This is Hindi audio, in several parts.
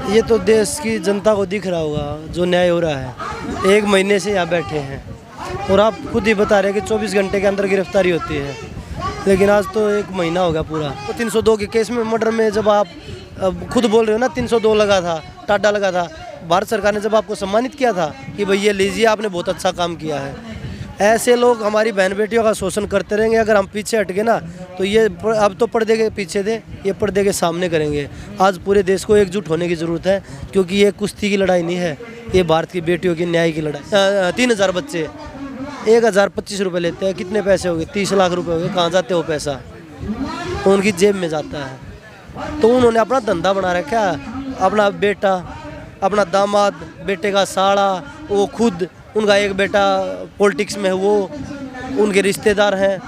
ये तो देश की जनता को दिख रहा होगा जो न्याय हो रहा है। एक महीने से यहाँ बैठे हैं और आप खुद ही बता रहे हैं कि 24 घंटे के अंदर गिरफ्तारी होती है, लेकिन आज तो एक महीना हो गया पूरा। तो 302 के केस में, मर्डर में, जब आप खुद बोल रहे हो ना 302 लगा था, टाडा लगा था, भारत सरकार ने जब आपको सम्मानित किया था कि भाई ये लीजिए, आपने बहुत अच्छा काम किया है। ऐसे लोग हमारी बहन बेटियों का शोषण करते रहेंगे। अगर हम पीछे हट गए ना तो ये अब तो पर्दे के पीछे थे, ये पर्दे के सामने करेंगे। आज पूरे देश को एकजुट होने की ज़रूरत है, क्योंकि ये कुश्ती की लड़ाई नहीं है, ये भारत की बेटियों की न्याय की लड़ाई। 3000 बच्चे 1025 रुपये लेते हैं, कितने पैसे हो गए? 30 लाख रुपए हो गए। कहाँ जाते हो पैसा? उनकी जेब में जाता है। तो उन्होंने अपना धंधा बना रखा है, अपना बेटा, अपना दामाद, बेटे का साड़ा, वो खुद, उनका एक बेटा पॉलिटिक्स में है, वो उनके रिश्तेदार हैं,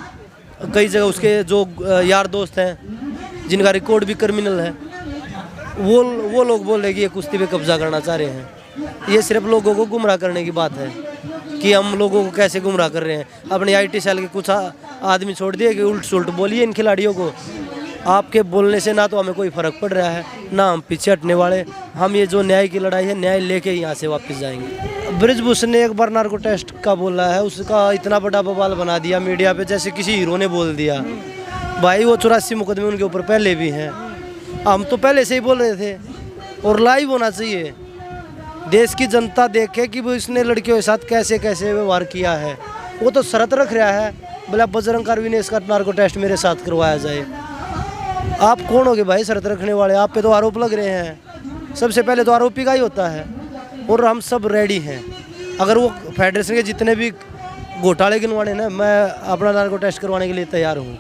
कई जगह उसके जो यार दोस्त हैं जिनका रिकॉर्ड भी क्रिमिनल है, वो लोग बोल रहे कि ये कुश्ती पे कब्जा करना चाह रहे हैं। ये सिर्फ लोगों को गुमराह करने की बात है कि हम लोगों को कैसे गुमराह कर रहे हैं। अपने IT सेल के कुछ आदमी छोड़ दिए कि उल्ट सुल्ट बोलिए इन खिलाड़ियों को। आपके बोलने से ना तो हमें कोई फ़र्क पड़ रहा है, ना हम पीछे हटने वाले। हम ये जो न्याय की लड़ाई है, न्याय लेके यहाँ से वापस जाएंगे। बृजभूषण ने एक बार नार्को टेस्ट का बोला है, उसका इतना बड़ा बवाल बना दिया मीडिया पे, जैसे किसी हीरो ने बोल दिया। भाई वो 84 मुकदमे उनके ऊपर पहले भी हैं। हम तो पहले से ही बोल रहे थे, और लाइव होना चाहिए। देश की जनता देखे कि वो इसने लड़कियों के साथ कैसे कैसे व्यवहार किया है। वो तो शर्त रख रहा है, बोला बजरंग कारवी ने इसका नार्को टेस्ट मेरे साथ करवाया जाए। आप कौन होगे भाई शर्त रखने वाले? आप पे तो आरोप लग रहे हैं। सबसे पहले तो आरोपी का ही होता है, और हम सब रेडी हैं। अगर वो फेडरेशन के जितने भी घोटाले गिनवाने ना, मैं अपना नार्को टेस्ट करवाने के लिए तैयार हूँ।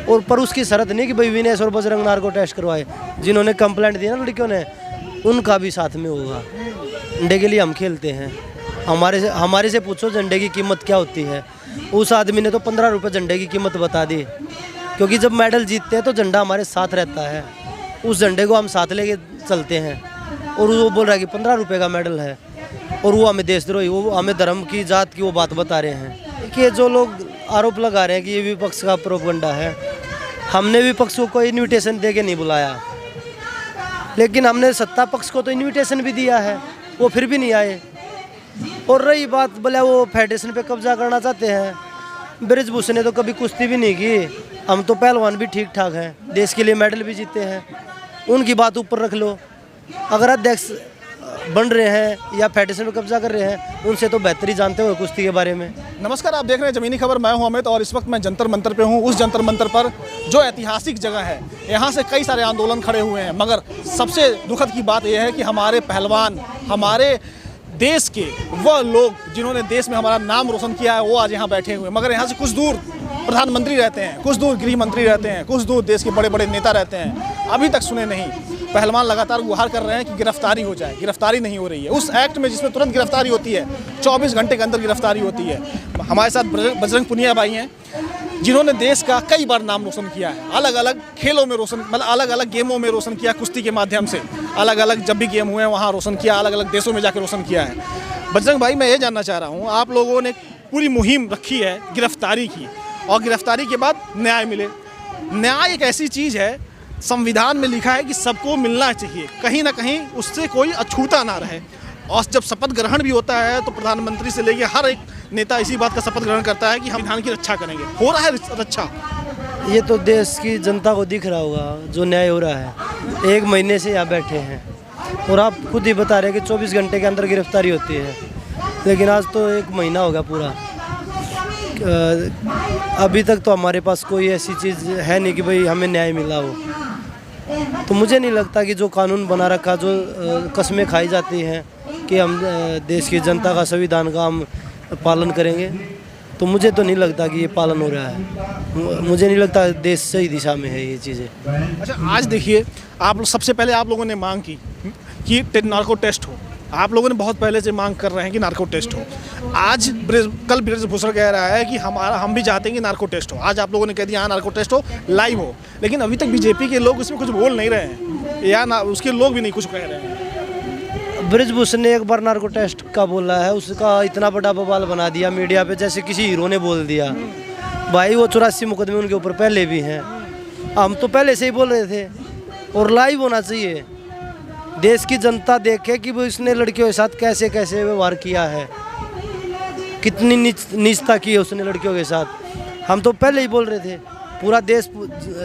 और पर उसकी शर्त नहीं कि भाई विनेश और बजरंग नार्को टेस्ट करवाए। जिन्होंने कंप्लेंट दी ना लड़कियों ने, उनका भी साथ में होगा। झंडे के लिए हम खेलते हैं। हमारे से पूछो झंडे की कीमत क्या होती है। उस आदमी ने तो 15 रुपये झंडे की कीमत बता दी, क्योंकि जब मेडल जीतते हैं तो झंडा हमारे साथ रहता है। उस झंडे को हम साथ लेके चलते हैं, और वो बोल रहा है कि 15 रुपये का मेडल है, और वो हमें देशद्रोही, वो हमें धर्म की, जात की वो बात बता रहे हैं। कि जो लोग आरोप लगा रहे हैं कि ये विपक्ष का प्रोपगंडा है, हमने विपक्ष को कोई इन्विटेशन दे के नहीं बुलाया, लेकिन हमने सत्ता पक्ष को तो इन्विटेशन भी दिया है, वो फिर भी नहीं आए। और रही बात, बोले वो फेडरेशन पे कब्जा करना चाहते हैं। बृजभूषण ने तो कभी कुश्ती भी नहीं की। हम तो पहलवान भी ठीक ठाक हैं, देश के लिए मेडल भी जीते हैं। उनकी बात ऊपर रख लो। अगर अध्यक्ष बन रहे हैं या फेडरेशन पे कब्जा कर रहे हैं, उनसे तो बेहतर ही जानते हो कुश्ती के बारे में। नमस्कार, आप देख रहे हैं ज़मीनी खबर। मैं हूं अमित, और इस वक्त मैं जंतर मंतर पे हूं। उस जंतर मंतर पर जो ऐतिहासिक जगह है, यहाँ से कई सारे आंदोलन खड़े हुए हैं, मगर सबसे दुखद की बात यह है कि हमारे पहलवान, हमारे देश के वह लोग जिन्होंने देश में हमारा नाम रोशन किया है, वो आज यहाँ बैठे हुए हैं। मगर यहाँ से कुछ दूर प्रधानमंत्री रहते हैं, कुछ दूर गृह मंत्री रहते हैं, कुछ दूर देश के बड़े बड़े नेता रहते हैं, अभी तक सुने नहीं। पहलवान लगातार गुहार कर रहे हैं कि गिरफ्तारी हो जाए, गिरफ्तारी नहीं हो रही है। उस एक्ट में जिसमें तुरंत गिरफ्तारी होती है, 24 घंटे के अंदर गिरफ्तारी होती है। हमारे साथ बजरंग पुनिया भाई हैं, जिन्होंने देश का कई बार नाम रोशन किया है, अलग अलग खेलों में रोशन, मतलब अलग अलग गेमों में रोशन किया, कुश्ती के माध्यम से अलग अलग जब भी गेम हुए हैं वहाँ रोशन किया, अलग अलग देशों में जाकर रोशन किया है। बजरंग भाई, मैं ये जानना चाह रहा हूँ, आप लोगों ने पूरी मुहिम रखी है गिरफ्तारी की, और गिरफ्तारी के बाद न्याय मिले। न्याय एक ऐसी चीज़ है, संविधान में लिखा है कि सबको मिलना चाहिए, कहीं ना कहीं उससे कोई अछूता ना रहे। और जब शपथ ग्रहण भी होता है तो प्रधानमंत्री से लेकर हर एक नेता इसी बात का शपथ ग्रहण करता है कि हम संविधान की रक्षा करेंगे। हो रहा है रक्षा? ये तो देश की जनता को दिख रहा होगा जो न्याय हो रहा है। एक महीने से यहाँ बैठे हैं, और आप खुद ही बता रहे हैं कि 24 घंटे के अंदर गिरफ्तारी होती है, लेकिन आज तो एक महीना हो गया पूरा। अभी तक तो हमारे पास कोई ऐसी चीज़ है नहीं कि भाई हमें न्याय मिला हो। तो मुझे नहीं लगता कि जो कानून बना रखा, जो कस्में खाई जाती हैं कि हम देश की जनता का, संविधान का हम पालन करेंगे, तो मुझे तो नहीं लगता कि ये पालन हो रहा है। मुझे नहीं लगता देश सही दिशा में है ये चीज़ें। अच्छा, आज देखिए, आप सबसे पहले आप लोगों ने मांग की कि नार्को टेस्ट हो। आप लोगों ने बहुत पहले से मांग कर रहे हैं कि नार्को टेस्ट हो। आज कल बृजभूषण कह रहा है कि हम भी चाहते हैं कि नार्को टेस्ट हो। आज आप लोगों ने कह दिया हाँ नार्को टेस्ट हो, लाइव हो, लेकिन अभी तक बीजेपी के लोग इसमें कुछ बोल नहीं रहे हैं, या ना उसके लोग भी नहीं कुछ कह रहे हैं। बृजभूषण ने एक बार नार्को टेस्ट का बोला है, उसका इतना बड़ा बवाल बना दिया मीडिया पे, जैसे किसी हीरो ने बोल दिया। भाई वो 84 मुकदमे उनके ऊपर पहले भी हैं। हम तो पहले से ही बोल रहे थे, और लाइव होना चाहिए। देश की जनता देखे कि वो इसने लड़कियों के साथ कैसे कैसे व्यवहार किया है, कितनी नीचता की है उसने लड़कियों के साथ। हम तो पहले ही बोल रहे थे, पूरा देश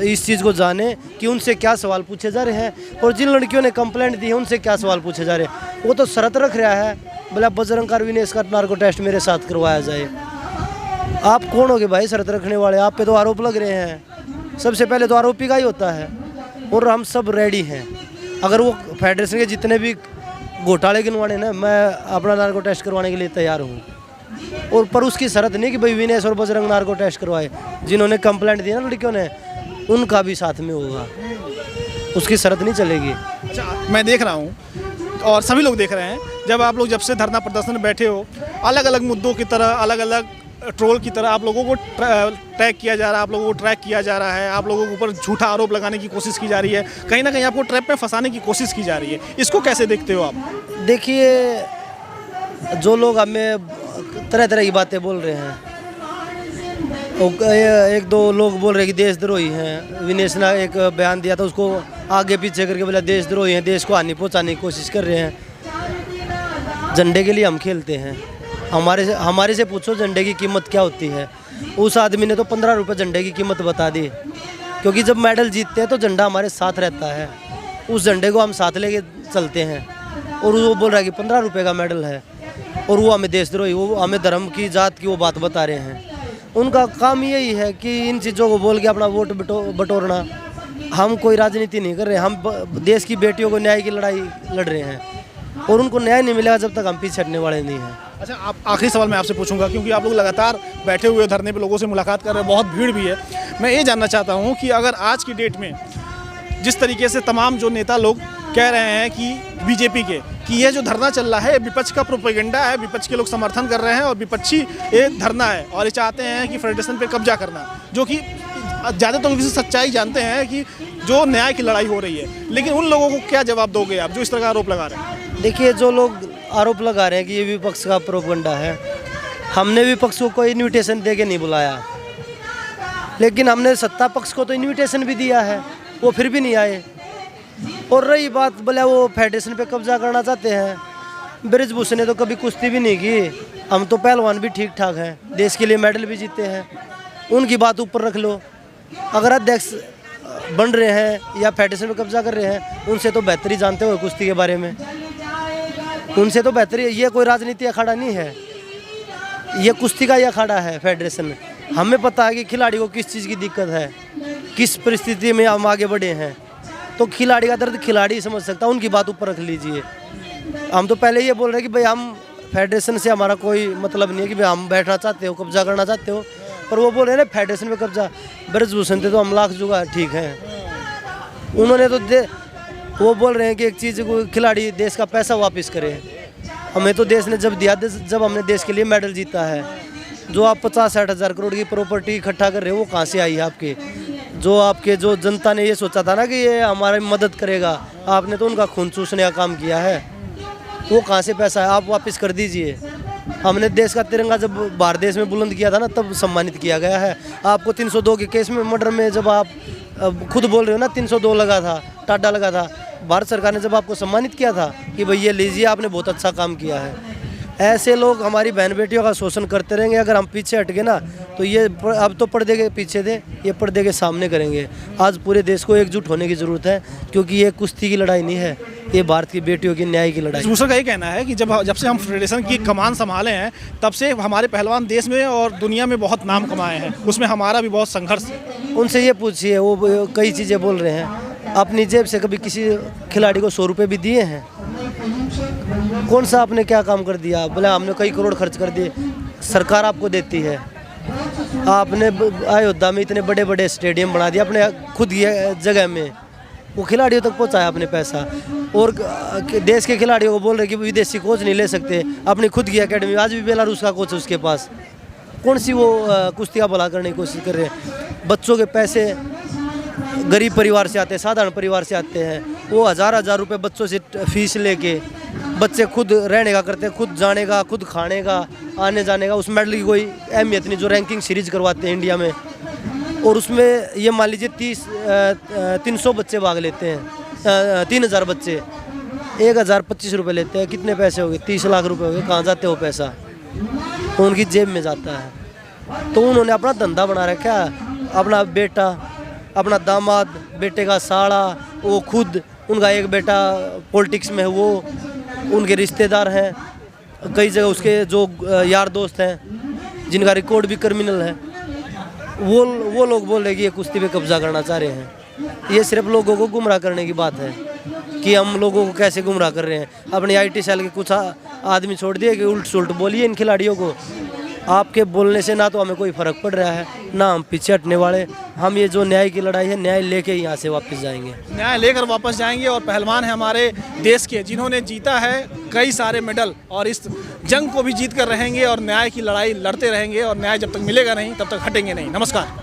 इस चीज़ को जाने कि उनसे क्या सवाल पूछे जा रहे हैं और जिन लड़कियों ने कंप्लेंट दी है उनसे क्या सवाल पूछे जा रहे हैं। वो तो शर्त रख रहा है, बोला बजरंग कारविनेश का नार्को टेस्ट मेरे साथ करवाया जाए। आप कौन होगे भाई शर्त रखने वाले? आप पे तो आरोप लग रहे हैं, सबसे पहले तो आरोपी का ही होता है। और हम सब रेडी हैं, अगर वो फेडरेशन के जितने भी घोटाले गिनवाने ना, मैं अपना नार्को टेस्ट करवाने के लिए तैयार हूँ। और पर उसकी शर्त नहीं कि भाई विनेश और बजरंग नार्को टेस्ट करवाए। जिन्होंने कंप्लेंट दी ना लड़कियों ने, उनका भी साथ में होगा, उसकी शर्त नहीं चलेगी। अच्छा, मैं देख रहा हूँ और सभी लोग देख रहे हैं, जब आप लोग जब से धरना प्रदर्शन में बैठे हो, अलग अलग मुद्दों की तरह, अलग अलग ट्रोल की तरह आप लोगों को ट्रैक किया जा रहा है, आप लोगों को ट्रैक किया जा रहा है, आप लोगों के ऊपर झूठा आरोप लगाने की कोशिश की जा रही है, कहीं ना कहीं आपको ट्रैप में फंसाने की कोशिश की जा रही है। इसको कैसे देखते हो आप? देखिए, जो लोग हमें तरह तरह की बातें बोल रहे हैं, एक दो लोग बोल रहे हैं कि देशद्रोही हैं। विनेश ने एक बयान दिया था, उसको आगे पीछे करके बोला देशद्रोही हैं, देश को हानि पहुंचाने की कोशिश कर रहे हैं। झंडे के लिए हम खेलते हैं, हमारे से पूछो झंडे की कीमत क्या होती है। उस आदमी ने तो 15 रुपये झंडे की कीमत बता दी, क्योंकि जब मेडल जीतते हैं तो झंडा हमारे साथ रहता है, उस झंडे को हम साथ लेके चलते हैं। और वो बोल रहा है कि 15 रुपये का मेडल है, और वो हमें देशद्रोही, वो हमें धर्म की जात की वो बात बता रहे हैं। उनका काम यही है कि इन चीज़ों को बोल के अपना वोट बटोरना। हम कोई राजनीति नहीं कर रहे, हम देश की बेटियों को न्याय की लड़ाई लड़ रहे हैं, और उनको न्याय नहीं मिलेगा जब तक हम पीछे हटने वाले नहीं हैं। अच्छा, आप आखिरी सवाल मैं आपसे पूछूंगा, क्योंकि आप लोग लगातार बैठे हुए धरने पे लोगों से मुलाकात कर रहे हैं, बहुत भीड़ भी है। मैं ये जानना चाहता हूँ कि अगर आज की डेट में जिस तरीके से तमाम जो नेता लोग कह रहे हैं कि बीजेपी के कि ये जो धरना चल रहा है विपक्ष का प्रोपेगेंडा है, विपक्ष के लोग समर्थन कर रहे हैं और विपक्षी ये धरना है, और ये चाहते हैं कि फेडरेशन पे कब्जा करना, जो कि ज़्यादातर लोग इसे सच्चाई जानते हैं कि जो न्याय की लड़ाई हो रही है, लेकिन उन लोगों को क्या जवाब दोगे आप जो इस तरह का आरोप लगा रहे हैं? देखिए, जो लोग आरोप लगा रहे हैं कि ये विपक्ष का प्रोपेगेंडा है, हमने विपक्ष को कोई इन्विटेशन दे के नहीं बुलाया, लेकिन हमने सत्ता पक्ष को तो इन्विटेशन भी दिया है, वो फिर भी नहीं आए। और रही बात, बोले वो फेडरेशन पे कब्जा करना चाहते हैं, ब्रिजभूषण ने तो कभी कुश्ती भी नहीं की, हम तो पहलवान भी ठीक ठाक हैं, देश के लिए मेडल भी जीते हैं, उनकी बात ऊपर रख लो। अगर अध्यक्ष बन रहे हैं या फेडरेशन पे कब्जा कर रहे हैं, उनसे तो बेहतरी जानते हो कुश्ती के बारे में, उनसे तो बेहतरी। ये कोई राजनीति अखाड़ा नहीं है, ये कुश्ती का ही अखाड़ा है फेडरेशन। हमें पता है कि खिलाड़ी को किस चीज़ की दिक्कत है, किस परिस्थिति में हम आगे बढ़े हैं, तो खिलाड़ी का दर्द खिलाड़ी समझ सकता है, उनकी बात ऊपर रख लीजिए। हम तो पहले ये बोल रहे हैं कि भाई हम फेडरेशन से हमारा कोई मतलब नहीं है कि भाई हम बैठना चाहते हो, कब्जा करना चाहते हो, पर वो बोल रहे हैं ना फेडरेशन में कब्जा। ब्रिजभूषण थे तो हम लाख जुगा ठीक है, उन्होंने तो वो बोल रहे हैं कि एक चीज़ को खिलाड़ी देश का पैसा वापस करे। हमें तो देश ने जब दिया, जब हमने देश के लिए मेडल जीता है। जो आप 50-60 हज़ार करोड़ की प्रॉपर्टी इकट्ठा कर रहे हो, वो कहाँ से आई है आपके? जो जनता ने ये सोचा था ना कि ये हमारी मदद करेगा, आपने तो उनका खून चूसने का काम किया है। वो कहाँ से पैसा है, आप वापस कर दीजिए। हमने देश का तिरंगा जब बाहर देश में बुलंद किया था ना, तब सम्मानित किया गया है। आपको 302 के केस में, मर्डर में, जब आप खुद बोल रहे हो ना 302 लगा था, टाडा लगा था, भारत सरकार ने जब आपको सम्मानित किया था कि भाई ये लीजिए, आपने बहुत अच्छा काम किया है। ऐसे लोग हमारी बहन बेटियों का शोषण करते रहेंगे। अगर हम पीछे हट गए ना, तो ये अब तो पर्दे के पीछे थे, ये पर्दे के सामने करेंगे। आज पूरे देश को एकजुट होने की ज़रूरत है, क्योंकि ये कुश्ती की लड़ाई नहीं है, ये भारत की बेटियों की न्याय की लड़ाई। दूसरा का ये कहना है कि जब से हम फेडरेशन की कमान संभाले हैं, तब से हमारे पहलवान देश में और दुनिया में बहुत नाम कमाए हैं, उसमें हमारा भी बहुत संघर्ष है। उनसे ये पूछिए, वो कई चीज़ें बोल रहे हैं। अपनी जेब से कभी किसी खिलाड़ी को 100 रुपये भी दिए हैं? कौन सा आपने क्या काम कर दिया? बोले हमने कई करोड़ खर्च कर दिए। सरकार आपको देती है। आपने अयोध्या में इतने बड़े बड़े स्टेडियम बना दिए अपने खुद की जगह में, वो खिलाड़ियों तक पहुंचाया आपने पैसा। और देश के खिलाड़ियों को बोल रहे कि विदेशी कोच नहीं ले सकते, अपनी खुद की एकेडमी। आज भी बेलारूस का कोच है उसके पास। कौन सी वो कुश्ती का भला करने की कोशिश कर रहे हैं? बच्चों के पैसे गरीब परिवार से आते हैं, साधारण परिवार से आते हैं, वो हज़ार रुपये बच्चों से फीस लेके बच्चे खुद रहने का करते हैं, खुद जाने का, खुद खाने का, आने जाने का। उस मेडल की कोई अहमियत नहीं। जो रैंकिंग सीरीज करवाते हैं इंडिया में, और उसमें ये मान लीजिए 300 बच्चे भाग लेते हैं, 3000 बच्चे। 1025 रुपये लेते हैं। कितने पैसे हो गए? 30 लाख रुपए हो गए। कहाँ जाते हो पैसा? उनकी जेब में जाता है। तो उन्होंने अपना धंधा बना रखा है, अपना बेटा, अपना दामाद, बेटे का साड़ा, वो खुद, उनका एक बेटा पॉलिटिक्स में है, वो उनके रिश्तेदार हैं, कई जगह उसके जो यार दोस्त हैं जिनका रिकॉर्ड भी क्रिमिनल है, वो लोग बोल रहे कि ये कुश्ती पे कब्जा करना चाह रहे हैं। ये सिर्फ लोगों को गुमराह करने की बात है कि हम लोगों को कैसे गुमराह कर रहे हैं। अपनी IT सेल के कुछ आदमी छोड़ दिए कि उल्ट सुल्ट बोलिए इन खिलाड़ियों को। आपके बोलने से ना तो हमें कोई फ़र्क पड़ रहा है, ना हम पीछे हटने वाले। हम ये जो न्याय की लड़ाई है, न्याय लेके यहाँ से वापस जाएंगे। न्याय लेकर वापस जाएंगे। और पहलवान है हमारे देश के, जिन्होंने जीता है कई सारे मेडल, और इस जंग को भी जीत कर रहेंगे और न्याय की लड़ाई लड़ते रहेंगे। और न्याय जब तक मिलेगा नहीं तब तक हटेंगे नहीं। नमस्कार।